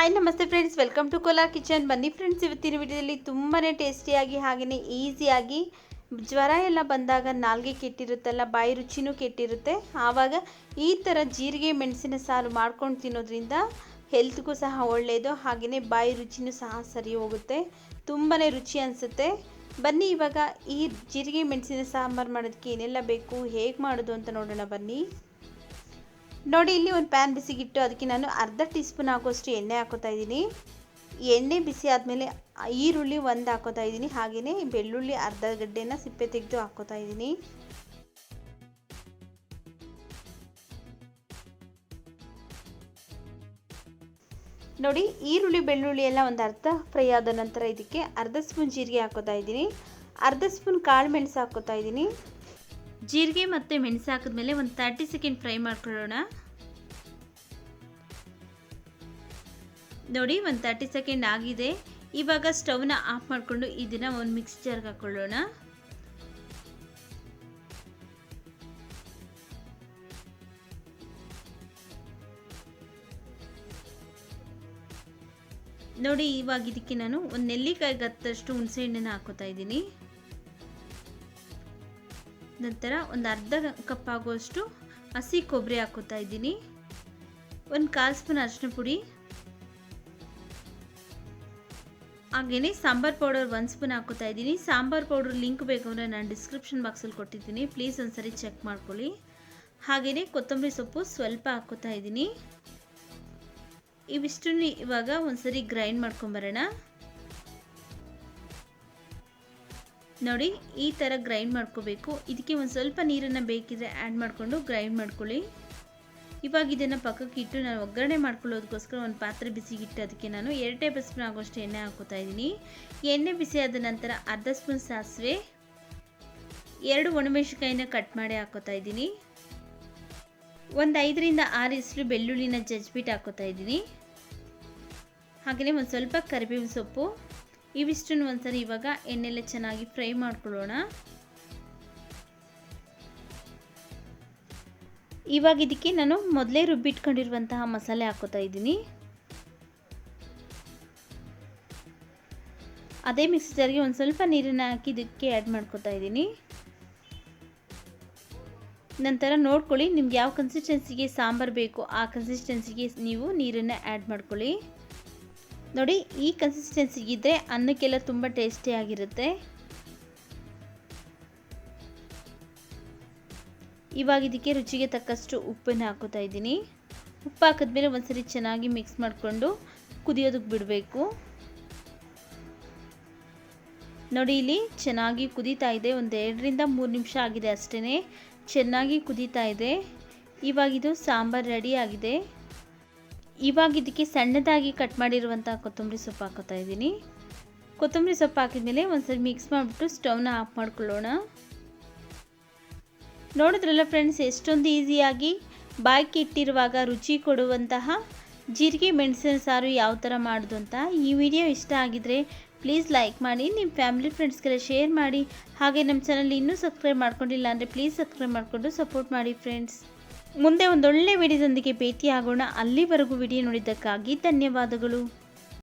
Hi ನಮಸ್ತೆ friends, welcome to Kolar kitchen. ಬನ್ನಿ friends, ಇವತ್ತಿನ ವಿಡಿಯೋದಲ್ಲಿ ತುಂಬಾ ಟೇಸ್ಟಿಯಾಗಿ ಹಾಗೆಯೇ ಈಸಿಯಾಗಿ ಜ್ವರ ಎಲ್ಲ ಬಂದಾಗ ನಾಲ್ಗೆ ಕೆಟ್ಟಿರುತ್ತಲ್ಲ, ಬಾಯಿ ರುಚಿನೂ ಕೆಟ್ಟಿರುತ್ತೆ, ಆವಾಗ ಈ ಥರ ಜೀರಿಗೆ ಮೆಣಸಿನ ಸಾರು ಮಾಡ್ಕೊಂಡು ತಿನ್ನೋದ್ರಿಂದ ಹೆಲ್ತ್ಗೂ ಸಹ ಒಳ್ಳೆಯದು, ಹಾಗೆಯೇ ಬಾಯಿ ರುಚಿನೂ ಸಹ ಸರಿ ಹೋಗುತ್ತೆ, ತುಂಬಾ ರುಚಿ ಅನಿಸುತ್ತೆ. ಬನ್ನಿ ಇವಾಗ ಈ ಜೀರಿಗೆ ಮೆಣಸಿನ ಸಾಂಬಾರು ಮಾಡೋದಕ್ಕೆ ಏನೆಲ್ಲ ಬೇಕು, ಹೇಗೆ ಮಾಡೋದು ಅಂತ ನೋಡೋಣ ಬನ್ನಿ. ನೋಡಿ, ಇಲ್ಲಿ ಒಂದು ಪ್ಯಾನ್ ಬಿಸಿಗಿಟ್ಟು ಅದಕ್ಕೆ ನಾನು ಅರ್ಧ ಟೀ ಸ್ಪೂನ್ ಹಾಕೋಷ್ಟು ಎಣ್ಣೆ ಹಾಕೋತಾ ಇದ್ದೀನಿ. ಎಣ್ಣೆ ಬಿಸಿ ಆದಮೇಲೆ ಈರುಳ್ಳಿ ಒಂದು ಹಾಕೋತಾ ಇದ್ದೀನಿ, ಹಾಗೆಯೇ ಬೆಳ್ಳುಳ್ಳಿ ಅರ್ಧ ಗಡ್ಡೆನ ಸಿಪ್ಪೆ ತೆಗೆದು ಹಾಕೋತಾ ಇದ್ದೀನಿ. ನೋಡಿ, ಈರುಳ್ಳಿ ಬೆಳ್ಳುಳ್ಳಿ ಎಲ್ಲ ಒಂದು ಅರ್ಧ ಫ್ರೈ ಆದ ನಂತರ ಇದಕ್ಕೆ ಅರ್ಧ ಸ್ಪೂನ್ ಜೀರಿಗೆ ಹಾಕೋತಾ ಇದ್ದೀನಿ, ಅರ್ಧ ಸ್ಪೂನ್ ಕಾಳು ಮೆಣಸು ಹಾಕೋತಾ ಇದ್ದೀನಿ. ಜೀರಿಗೆ ಮತ್ತು ಮೆಣಸು ಹಾಕಿದ್ಮೇಲೆ ಒಂದು 30 ಸೆಕೆಂಡ್ ಫ್ರೈ ಮಾಡ್ಕೊಳ್ಳೋಣ. ನೋಡಿ, ಒಂದು 30 ಸೆಕೆಂಡ್ ಆಗಿದೆ. ಇವಾಗ ಸ್ಟವ್ನ ಆಫ್ ಮಾಡಿಕೊಂಡು ಇದನ್ನು ಒಂದು ಮಿಕ್ಸಿ ಜಾರ್ಗೆ ಹಾಕ್ಕೊಳ್ಳೋಣ. ನೋಡಿ, ಇವಾಗ ಇದಕ್ಕೆ ನಾನು ಒಂದು ನೆಲ್ಲಿಕಾಯಿ ಗತ್ತಷ್ಟು ಹುಣಸೆ ಹಣ್ಣನ್ನು ಹಾಕೋತಾ ಇದ್ದೀನಿ. ನಂತರ ಒಂದು ಅರ್ಧ ಕಪ್ ಆಗುವಷ್ಟು ಹಸಿ ಕೊಬ್ಬರಿ ಹಾಕೋತಾ ಇದ್ದೀನಿ. ಒಂದು 1/4 ಸ್ಪೂನ್ ಅರಿಶಿನ ಪುಡಿ, ಹಾಗೆಯೇ ಸಾಂಬಾರು ಪೌಡರ್ 1 ಸ್ಪೂನ್ ಹಾಕೋತಾ ಇದ್ದೀನಿ. ಸಾಂಬಾರು ಪೌಡರ್ ಲಿಂಕ್ ಬೇಕಂದರೆ ನಾನು ಡಿಸ್ಕ್ರಿಪ್ಷನ್ ಬಾಕ್ಸಲ್ಲಿ ಕೊಟ್ಟಿದ್ದೀನಿ, ಪ್ಲೀಸ್ ಒಂದ್ಸರಿ ಚೆಕ್ ಮಾಡ್ಕೊಳ್ಳಿ. ಹಾಗೆಯೇ ಕೊತ್ತಂಬರಿ ಸೊಪ್ಪು ಸ್ವಲ್ಪ ಹಾಕೋತಾ ಇದ್ದೀನಿ. ಇವಿಷ್ಟನ್ನು ಇವಾಗ ಒಂದ್ಸರಿ ಗ್ರೈಂಡ್ ಮಾಡ್ಕೊಂಬರೋಣ. ನೋಡಿ, ಈ ಥರ ಗ್ರೈಂಡ್ ಮಾಡ್ಕೋಬೇಕು. ಇದಕ್ಕೆ ಒಂದು ಸ್ವಲ್ಪ ನೀರನ್ನು ಬೇಕಿದ್ರೆ ಆ್ಯಡ್ ಮಾಡಿಕೊಂಡು ಗ್ರೈಂಡ್ ಮಾಡ್ಕೊಳ್ಳಿ. ಇವಾಗ ಇದನ್ನು ಪಕ್ಕಕ್ಕೆ ಇಟ್ಟು ನಾನು ಒಗ್ಗರಣೆ ಮಾಡ್ಕೊಳ್ಳೋದಕ್ಕೋಸ್ಕರ ಒಂದು ಪಾತ್ರೆ ಬಿಸಿಗಿಟ್ಟು ಅದಕ್ಕೆ ನಾನು 2 ಟೇಬಲ್ ಸ್ಪೂನ್ ಆಗೋಷ್ಟು ಎಣ್ಣೆ ಹಾಕೋತಾ ಇದ್ದೀನಿ. ಎಣ್ಣೆ ಬಿಸಿ ಆದ ನಂತರ ಅರ್ಧ ಸ್ಪೂನ್ ಸಾಸಿವೆ, 2 ಒಣಮೆಣಸಿನಕಾಯಿನ ಕಟ್ ಮಾಡಿ ಹಾಕೋತಾ ಇದ್ದೀನಿ. ಒಂದು 5 ರಿಂದ 6 ಇಷ್ಟು ಬೆಳ್ಳುಳ್ಳಿನ ಜಜ್ಜಿಬಿಟ್ಟು ಹಾಕೋತಾ ಇದ್ದೀನಿ. ಹಾಗೆಯೇ ಒಂದು ಸ್ವಲ್ಪ ಕರಿಬೇವಿನ ಸೊಪ್ಪು, ಇವಿಷ್ಟನ್ನು ಒಂದ್ಸರಿ ಇವಾಗ ಎಣ್ಣೆಲೆ ಚೆನ್ನಾಗಿ ಫ್ರೈ ಮಾಡ್ಕೊಳ್ಳೋಣ. ಇವಾಗ ಇದಕ್ಕೆ ನಾನು ಮೊದಲೇ ರುಬ್ಬಿಟ್ಕೊಂಡಿರುವಂತಹ ಮಸಾಲೆ ಹಾಕೋತಾ ಇದ್ದೀನಿ. ಅದೇ ಮಿಕ್ಸಿ ಜಾರ್ಗೆ ಒಂದು ಸ್ವಲ್ಪ ನೀರನ್ನು ಹಾಕಿ ಇದಕ್ಕೆ ಆ್ಯಡ್ ಮಾಡ್ಕೋತಾ ಇದ್ದೀನಿ. ನಂತರ ನೋಡ್ಕೊಳ್ಳಿ, ನಿಮ್ಗೆ ಯಾವ ಕನ್ಸಿಸ್ಟೆನ್ಸಿಗೆ ಸಾಂಬಾರು ಬೇಕು ಆ ಕನ್ಸಿಸ್ಟೆನ್ಸಿಗೆ ನೀವು ನೀರನ್ನು ಆ್ಯಡ್ ಮಾಡ್ಕೊಳ್ಳಿ. ನೋಡಿ, ಈ ಕನ್ಸಿಸ್ಟೆನ್ಸಿಗಿದ್ದರೆ ಅನ್ನಕ್ಕೆಲ್ಲ ತುಂಬ ಟೇಸ್ಟಿಯಾಗಿರುತ್ತೆ. ಇವಾಗ ಇದಕ್ಕೆ ರುಚಿಗೆ ತಕ್ಕಷ್ಟು ಉಪ್ಪನ್ನು ಹಾಕೋತಾ ಇದ್ದೀನಿ. ಉಪ್ಪು ಹಾಕಿದ್ಮೇಲೆ ಒಂದ್ಸರಿ ಚೆನ್ನಾಗಿ ಮಿಕ್ಸ್ ಮಾಡಿಕೊಂಡು ಕುದಿಯೋದಕ್ಕೆ ಬಿಡಬೇಕು. ನೋಡಿ, ಇಲ್ಲಿ ಚೆನ್ನಾಗಿ ಕುದೀತಾ ಇದೆ. ಒಂದು 2 ರಿಂದ 3 ನಿಮಿಷ ಆಗಿದೆ ಅಷ್ಟೇ, ಚೆನ್ನಾಗಿ ಕುದೀತಾ ಇದೆ. ಇವಾಗ ಇದು ಸಾಂಬಾರು ರೆಡಿ ಆಗಿದೆ. ಇವಾಗ ಇದಕ್ಕೆ ಸಣ್ಣದಾಗಿ ಕಟ್ ಮಾಡಿರುವಂಥ ಕೊತ್ತಂಬರಿ ಸೊಪ್ಪು ಹಾಕೋತಾ ಇದ್ದೀನಿ. ಕೊತ್ತಂಬರಿ ಸೊಪ್ಪು ಹಾಕಿದ್ಮೇಲೆ ಒಂದ್ಸರಿ ಮಿಕ್ಸ್ ಮಾಡಿಬಿಟ್ಟು ಸ್ಟವ್ನ ಆಫ್ ಮಾಡ್ಕೊಳ್ಳೋಣ. ನೋಡಿದ್ರಲ್ಲ ಫ್ರೆಂಡ್ಸ್, ಎಷ್ಟೊಂದು ಈಸಿಯಾಗಿ ಬಾಯಿಗೆ ಇಟ್ಟಿರುವಾಗ ರುಚಿ ಕೊಡುವಂತಹ ಜೀರಿಗೆ ಮೆಣಸಿನ ಸಾರು ಯಾವ ಥರ ಮಾಡೋದು ಅಂತ. ಈ ವಿಡಿಯೋ ಇಷ್ಟ ಆಗಿದ್ರೆ ಪ್ಲೀಸ್ ಲೈಕ್ ಮಾಡಿ, ನಿಮ್ಮ ಫ್ಯಾಮಿಲಿ ಫ್ರೆಂಡ್ಸ್ಗೆಲ್ಲ ಶೇರ್ ಮಾಡಿ. ಹಾಗೆ ನಮ್ಮ ಚಾನಲ್ ಇನ್ನೂ ಸಬ್ಸ್ಕ್ರೈಬ್ ಮಾಡ್ಕೊಂಡಿಲ್ಲ ಅಂದರೆ ಪ್ಲೀಸ್ ಸಬ್ಸ್ಕ್ರೈಬ್ ಮಾಡಿಕೊಂಡು ಸಪೋರ್ಟ್ ಮಾಡಿ ಫ್ರೆಂಡ್ಸ್. ಮುಂದೆ ಒಂದೊಳ್ಳೆ ವಿಡಿಯೋದೊಂದಿಗೆ ಭೇಟಿಯಾಗೋಣ. ಅಲ್ಲಿವರೆಗೂ ವಿಡಿಯೋ ನೋಡಿದ್ದಕ್ಕಾಗಿ ಧನ್ಯವಾದಗಳು.